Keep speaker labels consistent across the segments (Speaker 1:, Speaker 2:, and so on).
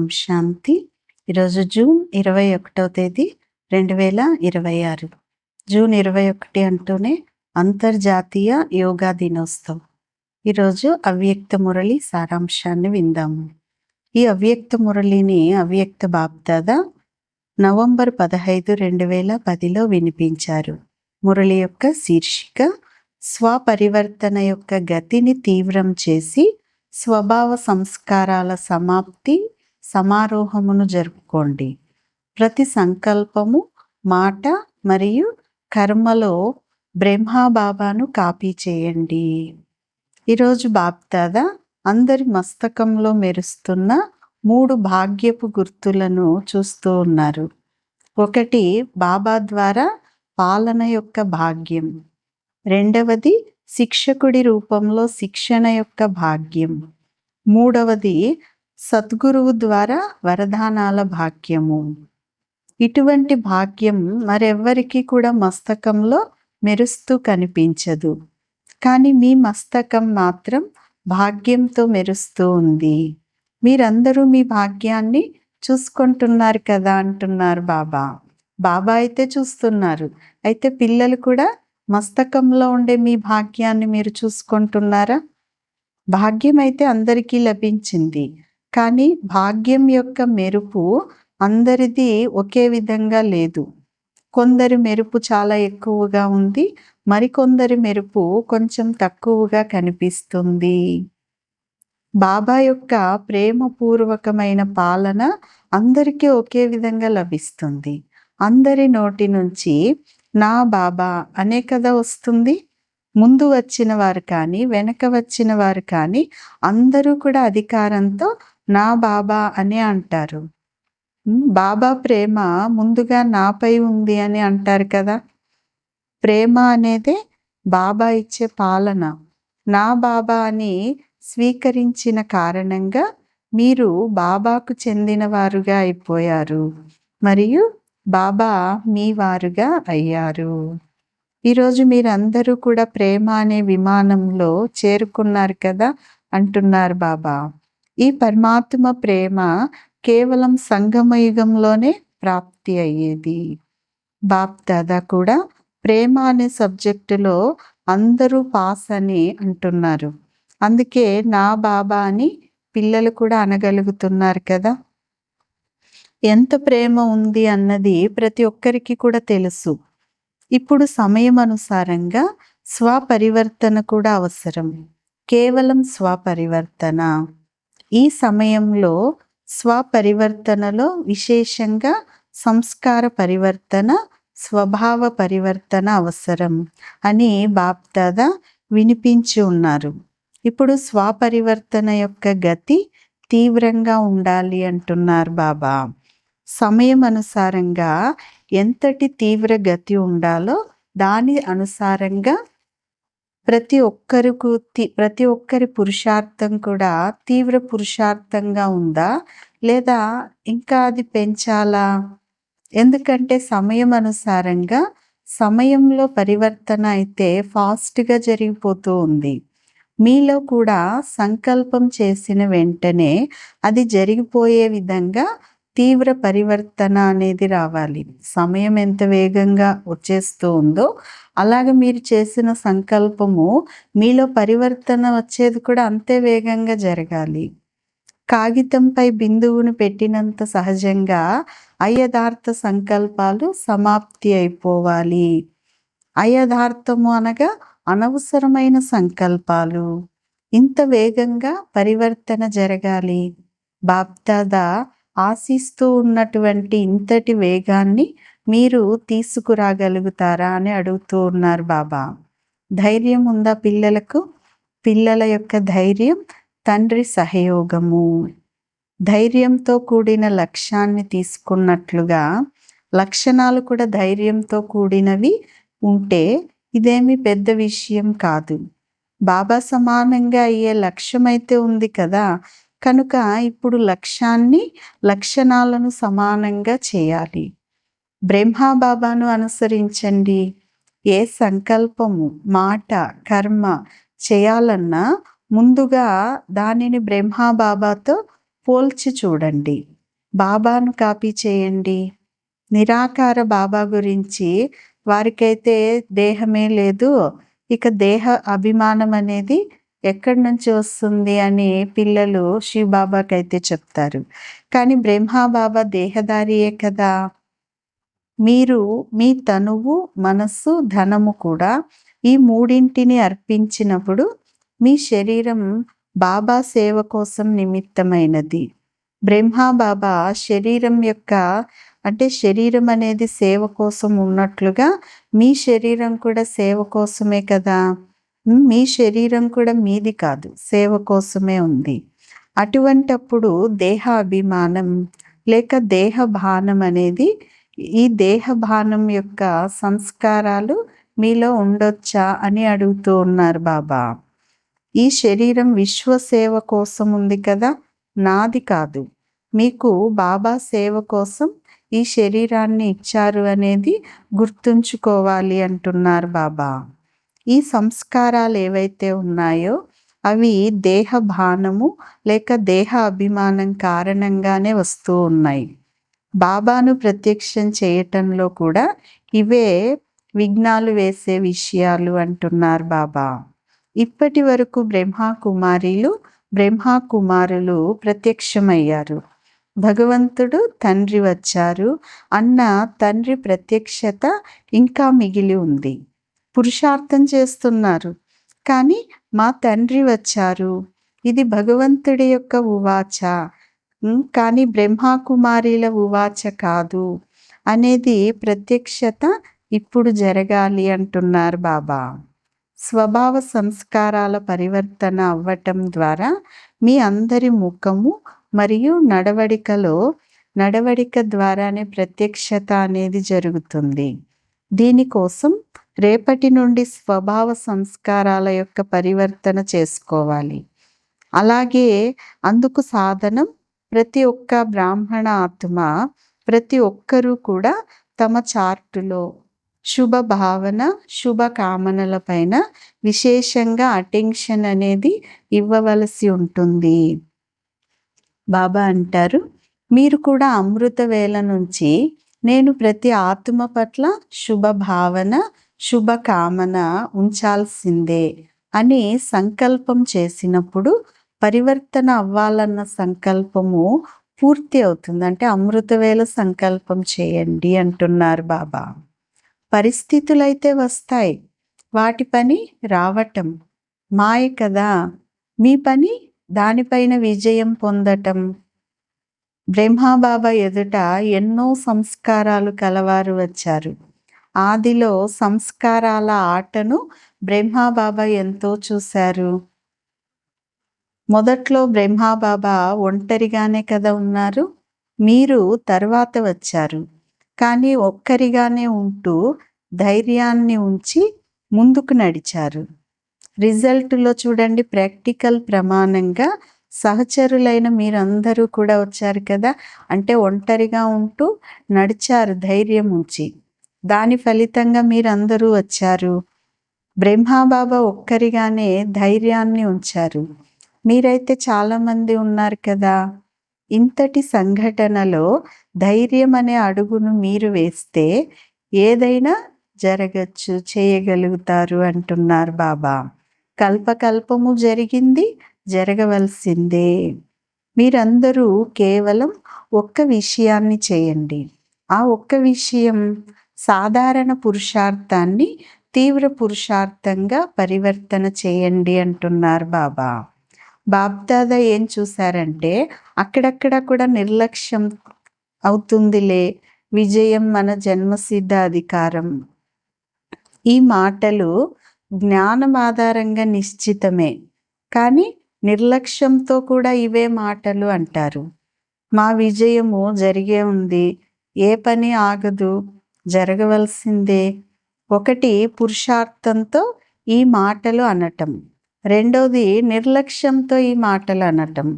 Speaker 1: ఓం శాంతి. ఈరోజు జూన్ 21వ తేదీ 2026. జూన్ 21 అంటూనే అంతర్జాతీయ యోగా దినోత్సవం. ఈరోజు అవ్యక్త మురళి సారాంశాన్ని విందాము. ఈ అవ్యక్త మురళిని అవ్యక్త బాప్దాదా నవంబర్ 15, 2010లో వినిపించారు. మురళి యొక్క శీర్షిక స్వపరివర్తన యొక్క గతిని తీవ్రం చేసి స్వభావ సంస్కారాల సమాప్తి సమారోహమును జరుపుకోండి. ప్రతి సంకల్పము, మాట మరియు కర్మలో బ్రహ్మబాబాను కాపీ చేయండి. ఈరోజు బాప్దాదా అందరి మస్తకంలో మెరుస్తున్న 3 భాగ్యపు గుర్తులను చూస్తూ ఉన్నారు. ఒకటి బాబా ద్వారా పాలన యొక్క భాగ్యం, రెండవది శిక్షకుడి రూపంలో శిక్షణ యొక్క భాగ్యం, మూడవది సద్గురువు ద్వారా వరదానాల భాగ్యము. ఇటువంటి భాగ్యం మరెవ్వరికి కూడా మస్తకంలో మెరుస్తూ కనిపించదు, కానీ మీ మస్తకం మాత్రం భాగ్యంతో మెరుస్తూ ఉంది. మీరందరూ మీ భాగ్యాన్ని చూసుకుంటున్నారు కదా అంటున్నారు బాబా. బాబా అయితే చూస్తున్నారు, అయితే పిల్లలు కూడా మస్తకంలో ఉండే మీ భాగ్యాన్ని మీరు చూసుకుంటున్నారా? భాగ్యం అయితే అందరికీ లభించింది, కానీ భాగ్యం యొక్క మెరుపు అందరిది ఒకే విధంగా లేదు. కొందరి మెరుపు చాలా ఎక్కువగా ఉంది, మరికొందరి మెరుపు కొంచెం తక్కువగా కనిపిస్తుంది. బాబా యొక్క ప్రేమపూర్వకమైన పాలన అందరికీ ఒకే విధంగా లభిస్తుంది. అందరి నోటి నుంచి నా బాబా అనే కదా వస్తుంది. ముందు వచ్చిన వారు కానీ వెనక వచ్చిన వారు కానీ అందరూ కూడా అధికారంతో నా బాబా అనే అంటారు. బాబా ప్రేమ ముందుగా నాపై ఉంది అని అంటారు కదా. ప్రేమ అనేదే బాబా ఇచ్చే పాలన. నా బాబా అని స్వీకరించిన కారణంగా మీరు బాబాకు చెందిన వారుగా అయిపోయారు మరియు బాబా మీ వారుగా అయ్యారు. ఈరోజు మీరందరూ కూడా ప్రేమ అనే విమానంలో చేరుకున్నారు కదా అంటున్నారు బాబా. ఈ పరమాత్మ ప్రేమ కేవలం సంగమయుగంలోనే ప్రాప్తి అయ్యేది. బాప్దాదా కూడా ప్రేమ అనే సబ్జెక్టులో అందరూ పాస్ అని అంటున్నారు. అందుకే నా బాబా అని పిల్లలు కూడా అనగలుగుతున్నారు కదా. ఎంత ప్రేమ ఉంది అన్నది ప్రతి ఒక్కరికి కూడా తెలుసు. ఇప్పుడు సమయం అనుసారంగా స్వపరివర్తన కూడా అవసరం. కేవలం స్వపరివర్తన. ఈ సమయంలో స్వపరివర్తనలో విశేషంగా సంస్కార పరివర్తన, స్వభావ పరివర్తన అవసరం అని బాప్దాదా వినిపించి ఉన్నారు. ఇప్పుడు స్వపరివర్తన యొక్క గతి తీవ్రంగా ఉండాలి అంటున్నారు బాబా. సమయం అనుసారంగా ఎంతటి తీవ్ర గతి ఉండాలో దాని అనుసారంగా ప్రతి ఒక్కరి పురుషార్థం కూడా తీవ్ర పురుషార్థంగా ఉందా లేదా ఇంకా అది పెంచాలా? ఎందుకంటే సమయం అనుసారంగా సమయంలో పరివర్తన అయితే ఫాస్ట్గా జరిగిపోతూ ఉంది. మీలో కూడా సంకల్పం చేసిన వెంటనే అది జరిగిపోయే విధంగా తీవ్ర పరివర్తన అనేది రావాలి. సమయం ఎంత వేగంగా వచ్చేస్తూ ఉందో అలాగే మీరు చేసిన సంకల్పము మీలో పరివర్తన వచ్చేది కూడా అంతే వేగంగా జరగాలి. కాగితంపై బిందువును పెట్టినంత సహజంగా అయథార్థ సంకల్పాలు సమాప్తి అయిపోవాలి. అయథార్థము అనగా అనవసరమైన సంకల్పాలు. ఇంత వేగంగా పరివర్తన జరగాలి. బాప్దాదా ఆశిస్తూ ఉన్నటువంటి ఇంతటి వేగాన్ని మీరు తీసుకురాగలుగుతారా అని అడుగుతూ ఉన్నారు బాబా. ధైర్యం ఉందా పిల్లలకు? పిల్లల యొక్క ధైర్యం తండ్రి సహయోగము. ధైర్యంతో కూడిన లక్ష్యాన్ని తీసుకున్నట్లుగా లక్షణాలు కూడా ధైర్యంతో కూడినవి ఉంటే ఇదేమి పెద్ద విషయం కాదు. బాబా సమానంగా అయ్యే లక్ష్యం అయితే ఉంది కదా, కనుక ఇప్పుడు లక్షణాలను సమానంగా చేయాలి. బ్రహ్మబాబాను అనుసరించండి. ఏ సంకల్పము, మాట, కర్మ చేయాలన్నా ముందుగా దానిని బ్రహ్మబాబాతో పోల్చి చూడండి. బాబాను కాపీ చేయండి. నిరాకార బాబా గురించి వారికైతే దేహమే లేదు, ఇక దేహ అభిమానం అనేది ఎక్కడి నుంచి వస్తుంది అని పిల్లలు శివ్ బాబాకైతే చెప్తారు. కానీ బ్రహ్మా బాబా దేహధారియే కదా. మీరు మీ తనువు, మనస్సు, ధనము కూడా ఈ మూడింటిని అర్పించినప్పుడు మీ శరీరం బాబా సేవ కోసం నిమిత్తమైనది. బ్రహ్మా బాబా శరీరం యొక్క అంటే శరీరం అనేది సేవ కోసం ఉన్నట్లుగా మీ శరీరం కూడా సేవ కోసమే కదా. మీ శరీరం కూడా మీది కాదు, సేవ కోసమే ఉంది. అటువంటప్పుడు దేహ అభిమానం లేక దేహ భానం అనేది, ఈ దేహ భానం యొక్క సంస్కారాలు మీలో ఉండొచ్చా అని అడుగుతూ ఉన్నారు బాబా. ఈ శరీరం విశ్వసేవ కోసం ఉంది కదా, నాది కాదు. మీకు బాబా సేవ కోసం ఈ శరీరాన్ని ఇచ్చారు అనేది గుర్తుంచుకోవాలి అంటున్నారు బాబా. ఈ సంస్కారాలు ఏవైతే ఉన్నాయో అవి దేహ భానము లేక దేహ అభిమానం కారణంగానే వస్తూ ఉన్నాయి. బాబాను ప్రత్యక్షం చేయటంలో కూడా ఇవే విఘ్నాలు వేసే విషయాలు అంటున్నారు బాబా. ఇప్పటి వరకు బ్రహ్మా కుమారులు ప్రత్యక్షమయ్యారు. భగవంతుడు తండ్రి వచ్చారు అన్న తండ్రి ప్రత్యక్షత ఇంకా మిగిలి ఉంది. పురుషార్థం చేస్తున్నారు, కానీ మా తండ్రి వచ్చారు, ఇది భగవంతుడి యొక్క ఉవాచ, కానీ బ్రహ్మకుమారిల ఉవాచ కాదు అనేది ప్రత్యక్షత ఇప్పుడు జరగాలి అంటున్నారు బాబా. స్వభావ సంస్కారాల పరివర్తన అవ్వటం ద్వారా మీ అందరి ముఖము మరియు నడవడిక ద్వారానే ప్రత్యక్షత అనేది జరుగుతుంది. దీనికోసం రేపటి నుండి స్వభావ సంస్కారాల యొక్క పరివర్తన చేసుకోవాలి. అలాగే అందుకు సాధనం ప్రతి ఒక్క బ్రాహ్మణ ఆత్మ, ప్రతి ఒక్కరూ కూడా తమ చార్టులో శుభ భావన, శుభ కామనల పైన విశేషంగా అటెన్షన్ అనేది ఇవ్వవలసి ఉంటుంది. బాబా అంటారు, మీరు కూడా అమృత వేళ నుంచి నేను ప్రతి ఆత్మ పట్ల శుభ భావన, శుభ కామన ఉంచాల్సిందే అని సంకల్పం చేసినప్పుడు పరివర్తన అవ్వాలన్న సంకల్పము పూర్తి అవుతుంది. అంటే అమృతవేళ సంకల్పం చేయండి అంటున్నారు బాబా. పరిస్థితులైతే వస్తాయి, వాటి పని రావటం మాయ కదా. మీ పని దానిపైన విజయం పొందటం. బ్రహ్మాబాబా ఎదుట ఎన్నో సంస్కారాలు కలవారు వచ్చారు. ఆదిలో సంస్కారాల ఆటను బ్రహ్మాబాబా ఎంతో చూశారు. మొదట్లో బ్రహ్మాబాబా ఒంటరిగానే కదా ఉన్నారు, మీరు తర్వాత వచ్చారు. కానీ ఒక్కరిగానే ఉంటూ ధైర్యాన్ని ఉంచి ముందుకు నడిచారు. రిజల్ట్లో చూడండి, ప్రాక్టికల్ ప్రమాణంగా సహచరులైన మీరందరూ కూడా వచ్చారు కదా. అంటే ఒంటరిగా ఉంటూ నడిచారు ధైర్యం ఉంచి, దాని ఫలితంగా మీరందరూ వచ్చారు. బ్రహ్మాబాబా ఒక్కరిగానే ధైర్యాన్ని ఉంచారు. మీరైతే చాలామంది ఉన్నారు కదా. ఇంతటి సంఘటనలో ధైర్యం అనే అడుగును మీరు వేస్తే ఏదైనా జరగచ్చు, చేయగలుగుతారు అంటున్నారు బాబా. కల్పకల్పము జరిగింది, జరగవలసిందే. మీరందరూ కేవలం ఒక్క విషయాన్ని చేయండి. ఆ ఒక్క విషయం సాధారణ పురుషార్థాన్ని తీవ్ర పురుషార్థంగా పరివర్తన చేయండి అంటున్నారు బాబా. బాబ్దాదా ఏం చూశారంటే, అక్కడక్కడ కూడా నిర్లక్ష్యం అవుతుందిలే, విజయం మన జన్మసిద్ధ అధికారం. ఈ మాటలు జ్ఞానం ఆధారంగా నిశ్చితమే, కానీ నిర్లక్ష్యంతో కూడా ఇవే మాటలు అంటారు. మా విజయము జరిగే ఉంది, ఏ పని ఆగదు, జరగవలసిందే. ఒకటి పురుషార్థంతో ఈ మాటలు అనటం, రెండోది నిర్లక్ష్యంతో ఈ మాటలు అనటం.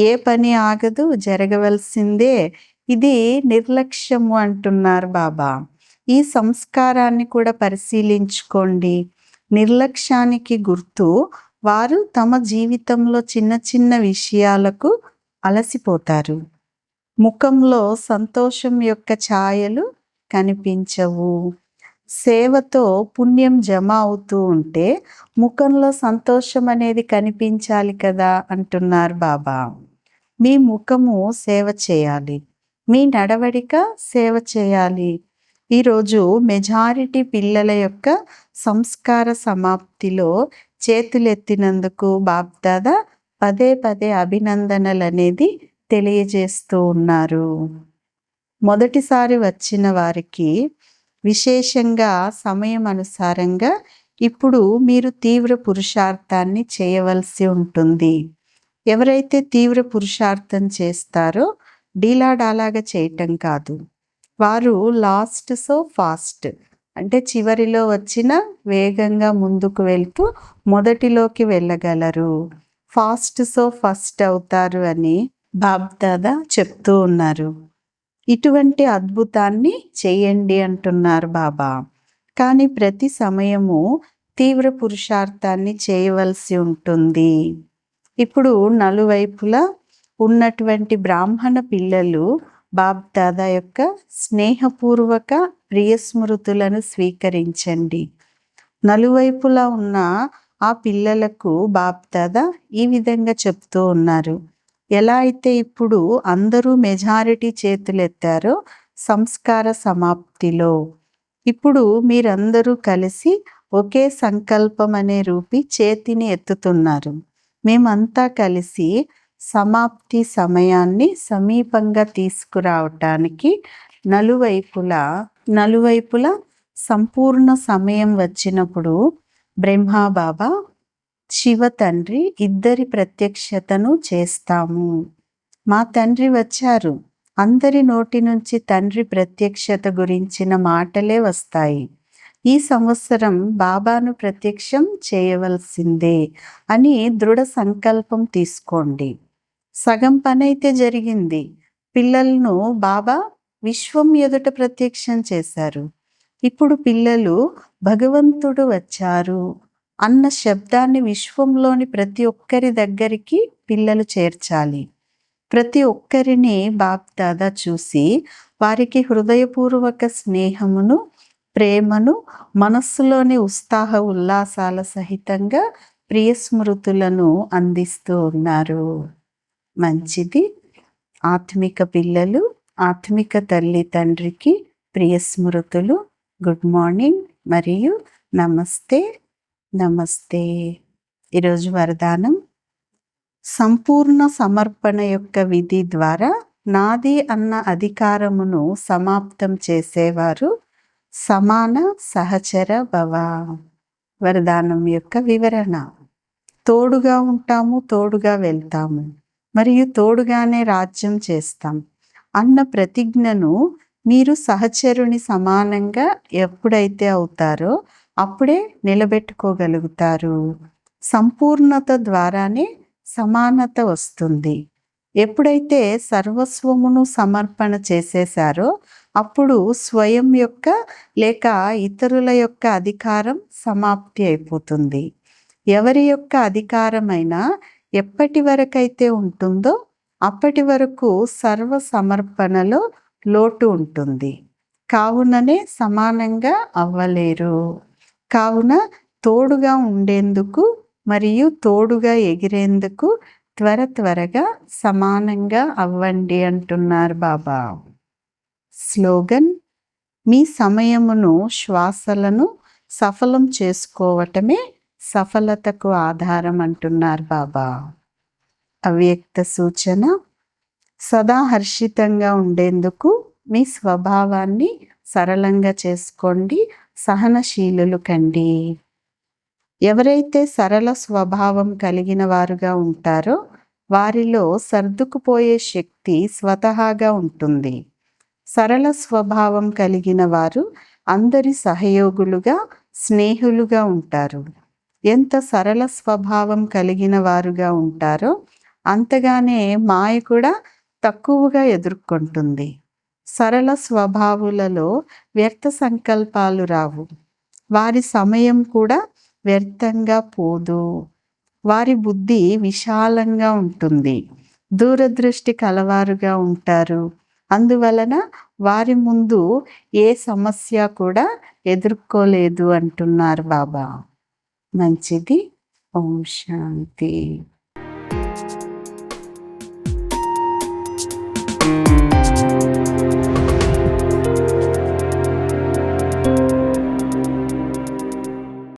Speaker 1: ఏ పని ఆగదు, జరగవలసిందే, ఇది నిర్లక్ష్యము అంటున్నారు బాబా. ఈ సంస్కారాన్ని కూడా పరిశీలించుకోండి. నిర్లక్ష్యానికి గుర్తు వారు తమ జీవితంలో చిన్న చిన్న విషయాలకు అలసిపోతారు. ముఖంలో సంతోషం యొక్క ఛాయలు కనిపించవు. సేవతో పుణ్యం జమ అవుతూ ఉంటే ముఖంలో సంతోషం అనేది కనిపించాలి కదా అంటున్నారు బాబా. మీ ముఖము సేవ చేయాలి, మీ నడవడిక సేవ చేయాలి. ఈరోజు మెజారిటీ పిల్లల యొక్క సంస్కార సమాప్తిలో చేతులెత్తినందుకు బాప్దాదా పదే పదే అభినందనలు అనేది తెలియజేస్తూ ఉన్నారు. మొదటిసారి వచ్చిన వారికి విశేషంగా సమయం అనుసారంగా ఇప్పుడు మీరు తీవ్ర పురుషార్థాన్ని చేయవలసి ఉంటుంది. ఎవరైతే తీవ్ర పురుషార్థం చేస్తారో డీలాడాలాగా చేయటం కాదు, వారు లాస్ట్ సో ఫాస్ట్ అంటే చివరిలో వచ్చిన వేగంగా ముందుకు వెళ్తూ మొదటిలోకి వెళ్ళగలరు. ఫాస్ట్ సో ఫస్ట్ అవుతారు అని బాప్దాదా చెప్తూ ఉన్నారు. ఇటువంటి అద్భుతాన్ని చేయండి అంటున్నారు బాబా. కానీ ప్రతి సమయము తీవ్ర పురుషార్థాన్ని చేయవలసి ఉంటుంది. ఇప్పుడు నలువైపులా ఉన్నటువంటి బ్రాహ్మణ పిల్లలు బాప్దాదా యొక్క స్నేహపూర్వక ప్రియ స్మృతులను స్వీకరించండి. నలువైపులా ఉన్న ఆ పిల్లలకు బాప్దాదా ఈ విధంగా చెప్తూ ఉన్నారు. ఎలా అయితే ఇప్పుడు అందరూ మెజారిటీ చేతులెత్తారో సంస్కార సమాప్తిలో, ఇప్పుడు మీరందరూ కలిసి ఒకే సంకల్పం అనే రూపి చేతిని ఎత్తుతున్నారు. మేమంతా కలిసి సమాప్తి సమయాన్ని సమీపంగా తీసుకురావటానికి నలువైపులా సంపూర్ణ సమయం వచ్చినప్పుడు బ్రహ్మాబాబా శివ తండ్రి ఇద్దరి ప్రత్యక్షతను చేస్తాము. మా తండ్రి వచ్చారు, అందరి నోటి నుంచి తండ్రి ప్రత్యక్షత గురించిన మాటలే వస్తాయి. ఈ సంవత్సరం బాబాను ప్రత్యక్షం చేయవలసిందే అని దృఢ సంకల్పం తీసుకోండి. సగం పనైతే జరిగింది. పిల్లలను బాబా విశ్వం ఎదుట ప్రత్యక్షం చేశారు. ఇప్పుడు పిల్లలు భగవంతుడు వచ్చారు అన్న శబ్దాన్ని విశ్వంలోని ప్రతి ఒక్కరి దగ్గరికి పిల్లలు చేర్చాలి. ప్రతి ఒక్కరిని బాప్దాదా చూసి వారికి హృదయపూర్వక స్నేహమును, ప్రేమను, మనస్సులోని ఉత్సాహ ఉల్లాసాల సహితంగా ప్రియ స్మృతులను అందిస్తూ ఉన్నారు. మంచిది. ఆత్మిక పిల్లలు ఆత్మిక తల్లి తండ్రికి ప్రియ స్మృతులు. గుడ్ మార్నింగ్ మరియు నమస్తే నమస్తే. ఈరోజు వరదానం: సంపూర్ణ సమర్పణ యొక్క విధి ద్వారా నాది అన్న అధికారమును సమాప్తం చేసేవారు సమాన సహచర భవ. వరదానం యొక్క వివరణ: తోడుగా ఉంటాము, తోడుగా వెళ్తాము మరియు తోడుగానే రాజ్యం చేస్తాం అన్న ప్రతిజ్ఞను మీరు సహచరుని సమానంగా ఎప్పుడైతే అవుతారో అప్పుడే నిలబెట్టుకోగలుగుతారు. సంపూర్ణత ద్వారానే సమానత వస్తుంది. ఎప్పుడైతే సర్వస్వమును సమర్పణ చేసేశారో అప్పుడు స్వయం యొక్క లేక ఇతరుల యొక్క అధికారం సమాప్తి అయిపోతుంది. ఎవరి యొక్క అధికారమైనా ఎప్పటి వరకైతే ఉంటుందో అప్పటి వరకు సర్వ సమర్పణలో లోటు ఉంటుంది. కావుననే సమానంగా అవ్వలేరు. కావున తోడుగా ఉండేందుకు మరియు తోడుగా ఎగిరేందుకు త్వరగా సమానంగా అవ్వండి అంటున్నారు బాబా. స్లోగన్: మీ సమయమును, శ్వాసలను సఫలం చేసుకోవటమే సఫలతకు ఆధారం అంటున్నారు బాబా. అవ్యక్త సూచన: సదా హర్షితంగా ఉండేందుకు మీ స్వభావాన్ని సరళంగా చేసుకోండి, సహనశీలులు కండి. ఎవరైతే సరళ స్వభావం కలిగిన వారుగా ఉంటారో వారిలో సర్దుకుపోయే శక్తి స్వతహాగా ఉంటుంది. సరళ స్వభావం కలిగిన వారు అందరి సహయోగులుగా, స్నేహులుగా ఉంటారు. ఎంత సరళ స్వభావం కలిగిన వారుగా ఉంటారో అంతగానే మాయ కూడా తక్కువగా ఎదుర్కొంటుంది. సరళ స్వభావులలో వ్యర్థ సంకల్పాలు రావు. వారి సమయం కూడా వ్యర్థంగా పోదు. వారి బుద్ధి విశాలంగా ఉంటుంది. దూరదృష్టి కలవారుగా ఉంటారు. అందువలన వారి ముందు ఏ సమస్య కూడా ఎదుర్కోలేదు అంటున్నారు బాబా. మంచిది. ఓం శాంతి.